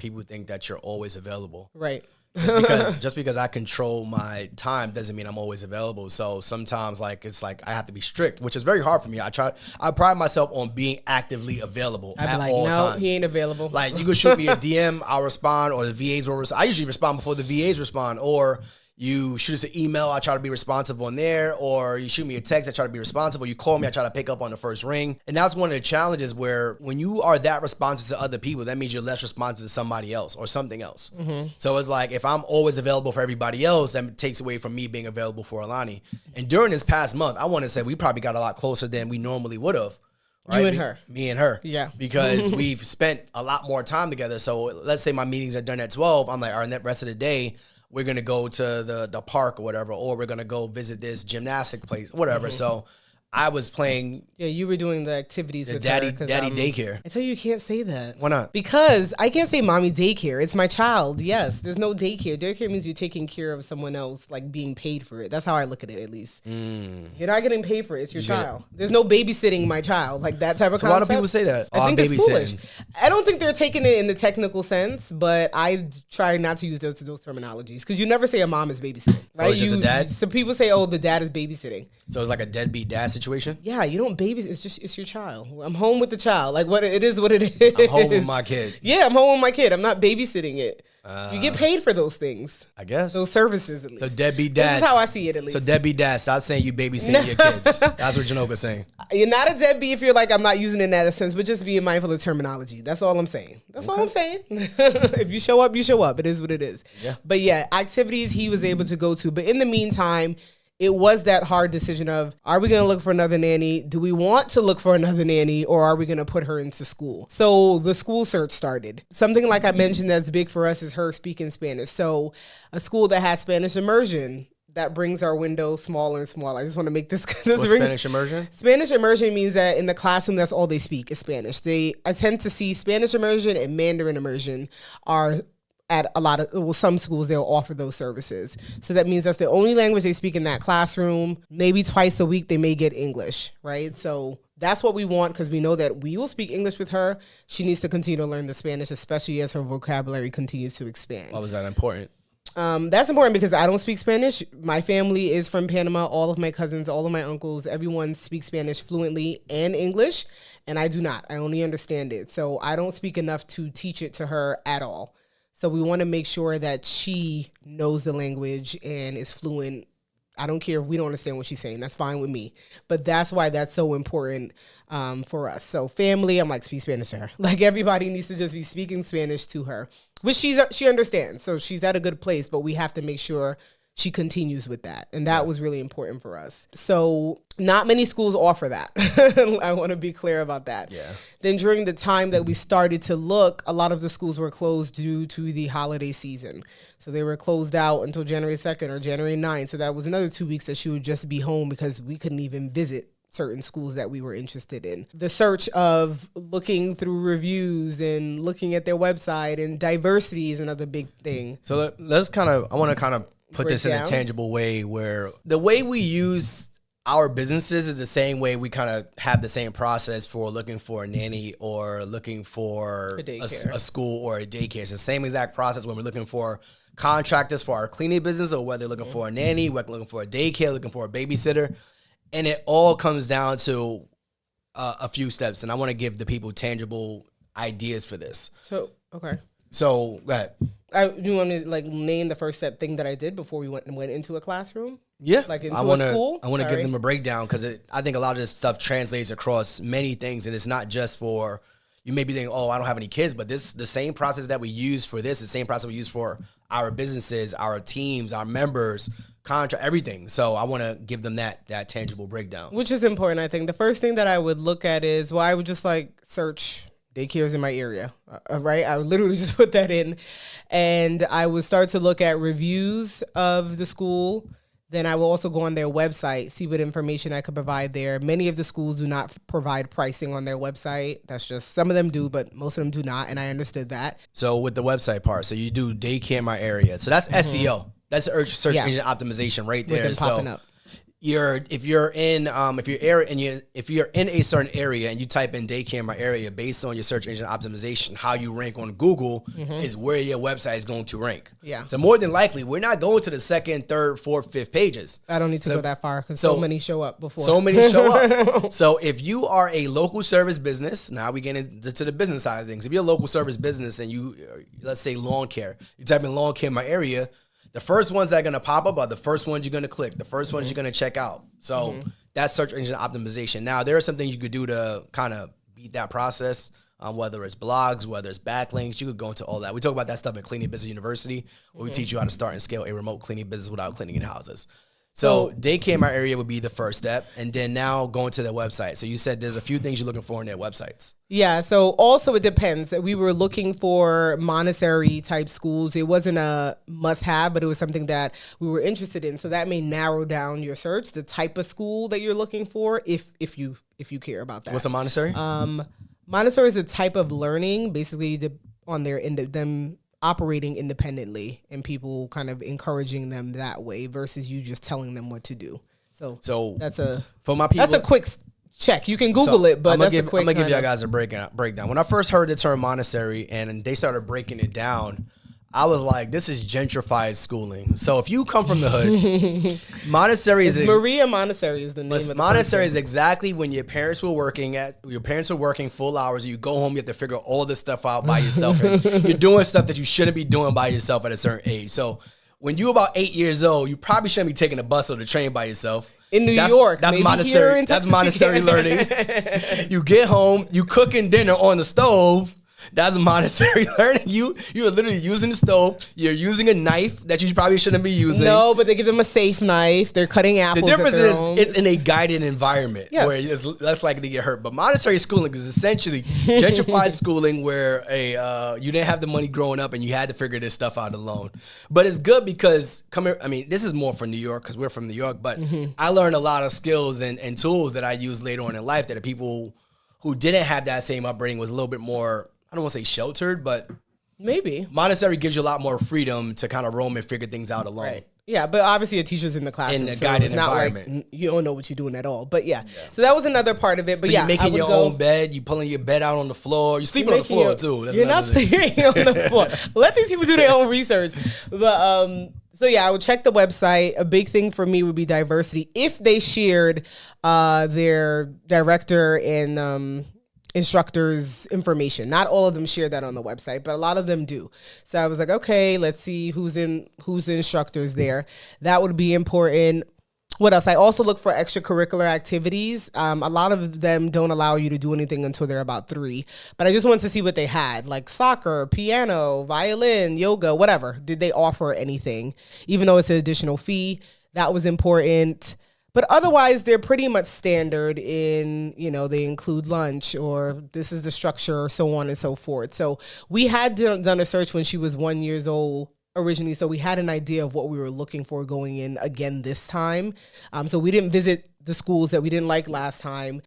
people think that you're always available. Right. Just because I control my time doesn't mean I'm always available. So sometimes it's like I have to be strict, which is very hard for me. I pride myself on being actively available I'd be at like, all no, times. he ain't available. Like, you can shoot me a DM, I'll respond, or the VAs will respond. I usually respond before the VAs respond, or you shoot us an email, I try to be responsive on there, or you shoot me a text, I try to be responsive, or you call me, I try to pick up on the first ring. And that's one of the challenges where when you are that responsive to other people, that means you're less responsive to somebody else or something else. Mm-hmm. So it's like, if I'm always available for everybody else, that takes away from me being available for Alani. And during this past month, I want to say we probably got a lot closer than we normally would have. Right? You and her. Me and her. Yeah. Because we've spent a lot more time together. So let's say my meetings are done at 12. I'm like, all right, the rest of the day, we're going to go to the park or whatever, or we're going to go visit this gymnastic place, whatever. Mm-hmm. So I was playing. Yeah, you were doing the activities with daddy her. Daddy daycare. I tell you can't say that. Why not? Because I can't say mommy daycare. It's my child. Yes, there's no daycare. Daycare means you're taking care of someone else, like being paid for it. That's how I look at it, at least. You're not getting paid for it. It's your child. There's no babysitting my child, like that type of concept. A lot of people say that. I think it's foolish. I don't think they're taking it in the technical sense, but I try not to use those terminologies because you never say a mom is babysitting, right? So it's just a dad? Some people say, oh, the dad is babysitting. So it's like a deadbeat dad situation? Yeah, you don't babysit. It's your child. I'm home with the child. Like what it is, what it is. I'm home with my kid. Yeah, I'm home with my kid. I'm not babysitting it. You get paid for those things. I guess. Those services, at least. So deadbeat dads. This is how I see it, at least. So deadbeat dads, stop saying you babysitting your kids. That's what Janoka's saying. You're not a deadbeat if you're like, I'm not using it in that sense, but just being mindful of terminology. That's all I'm saying. That's all I'm saying. If you show up, you show up. It is what it is. Yeah. But yeah, activities he was able to go to. But in the meantime, it was that hard decision of, are we going to look for another nanny? Do we want to look for another nanny, or are we going to put her into school? So the school search started. Something like I mentioned that's big for us is her speaking Spanish. So a school that has Spanish immersion, that brings our window smaller and smaller. I just want to make this. What's Spanish immersion? Spanish immersion means that in the classroom, that's all they speak is Spanish. I tend to see Spanish immersion and Mandarin immersion are at some schools, they'll offer those services. So that means that's the only language they speak in that classroom. Maybe twice a week they may get English, right? So that's what we want because we know that we will speak English with her. She needs to continue to learn the Spanish, especially as her vocabulary continues to expand. Why was that important? That's important because I don't speak Spanish. My family is from Panama. All of my cousins, all of my uncles, everyone speaks Spanish fluently and English, and I do not. I only understand it. So I don't speak enough to teach it to her at all. So we want to make sure that she knows the language and is fluent. I don't care if we don't understand what she's saying. That's fine with me. But that's why that's so important for us. So family, I'm like, speak Spanish to her. Like everybody needs to just be speaking Spanish to her, which she understands. So she's at a good place, but we have to make sure she continues with that. And that was really important for us. So not many schools offer that. I want to be clear about that. Yeah. Then during the time that we started to look, a lot of the schools were closed due to the holiday season. So they were closed out until January 2nd or January 9th. So that was another 2 weeks that she would just be home because we couldn't even visit certain schools that we were interested in. The search of looking through reviews and looking at their website and diversity is another big thing. So I want to put this in a tangible way where the way we use our businesses is the same way we kind of have the same process for looking for a nanny or looking for a school or a daycare. It's the same exact process when we're looking for contractors for our cleaning business or whether looking for a nanny, whether looking for a daycare, looking for a babysitter. And it all comes down to a few steps. And I want to give the people tangible ideas for this. So, okay. So, go ahead. Do you want me to name the first step thing that I did before we went into a classroom? Yeah. Like into a school? I want to give them a breakdown because I think a lot of this stuff translates across many things. And it's not just for, you may be thinking, oh, I don't have any kids, but the same process that we use for this, the same process we use for our businesses, our teams, our members, contract, everything. So I want to give them that tangible breakdown. Which is important, I think. The first thing that I would look at is, I would just search daycares in my area, right? I would literally just put that in and I would start to look at reviews of the school. Then I will also go on their website, see what information I could provide there. Many of the schools do not provide pricing on their website. That's just, some of them do, but most of them do not. And I understood that. So with the website part, so you do daycare in my area. So that's SEO. That's search engine optimization right there. With them popping up. if you're in a certain area and you type in daycare in my area, based on your search engine optimization, how you rank on Google is where your website is going to rank. Yeah. So more than likely, we're not going to the second, third, fourth, fifth pages. I don't need to go that far because so many show up before. So many show up. So if you are a local service business, now we get into the business side of things. If you're a local service business and you, let's say lawn care, you type in lawn care in my area, the first ones that are going to pop up are the first ones you're going to click, the first ones you're going to check out. So that's search engine optimization. Now, there are some things you could do to kind of beat that process, whether it's blogs, whether it's backlinks. You could go into all that. We talk about that stuff at Cleaning Business University, where we teach you how to start and scale a remote cleaning business without cleaning in houses. So daycare in my area would be the first step, and then now going to their website. So you said there's a few things you're looking for in their websites. Yeah, so also it depends. We were looking for Montessori type schools. It wasn't a must-have, but it was something that we were interested in. So that may narrow down your search, the type of school that you're looking for, if you care about that. What's a Montessori? Montessori is a type of learning, basically on them operating independently and people kind of encouraging them that way versus you just telling them what to do. So that's a quick check. You can Google it, but I'm gonna give you guys a breakdown. When I first heard the term Montessori and they started breaking it down, I was like, this is gentrified schooling. So if you come from the hood, Montessori is Maria Montessori is the name of the Montessori is exactly when your parents are working full hours. You go home, you have to figure all this stuff out by yourself. And you're doing stuff that you shouldn't be doing by yourself at a certain age. So when you're about 8 years old, you probably shouldn't be taking a bus or the train by yourself. In New York, that's Montessori. That's Montessori learning. You get home, you cooking dinner on the stove. That's Montessori learning. You are literally using the stove. You're using a knife that you probably shouldn't be using. No, but they give them a safe knife. They're cutting apples. The difference is it's in a guided environment where it's less likely to get hurt. But Montessori schooling is essentially gentrified schooling where you didn't have the money growing up and you had to figure this stuff out alone. But it's good because this is more for New York because we're from New York. But I learned a lot of skills and tools that I use later on in life that the people who didn't have that same upbringing was a little bit more, I don't want to say sheltered, but maybe Montessori gives you a lot more freedom to kind of roam and figure things out alone. Right. Yeah, but obviously a teacher's in the classroom, in a guided environment. Like you don't know what you're doing at all. But yeah, so that was another part of it. But so you're making your own bed, you pulling your bed out on the floor, you're sleeping on the floor too. You're not sleeping on the floor. Let these people do their own research. But so yeah, I would check the website. A big thing for me would be diversity. If they shared their director and instructors information. Not all of them share that on the website, but a lot of them do. So I was like, okay, let's see who's the instructors there. That would be important. What else? I also look for extracurricular activities. A lot of them don't allow you to do anything until they're about 3, but I just wanted to see what they had, like soccer, piano, violin, yoga, whatever. Did they offer anything? Even though it's an additional fee, that was important. But otherwise, they're pretty much standard in, they include lunch or this is the structure, so on and so forth. So we had done a search when she was 1 year old originally. So we had an idea of what we were looking for going in again this time. So we didn't visit the schools that we didn't like last time.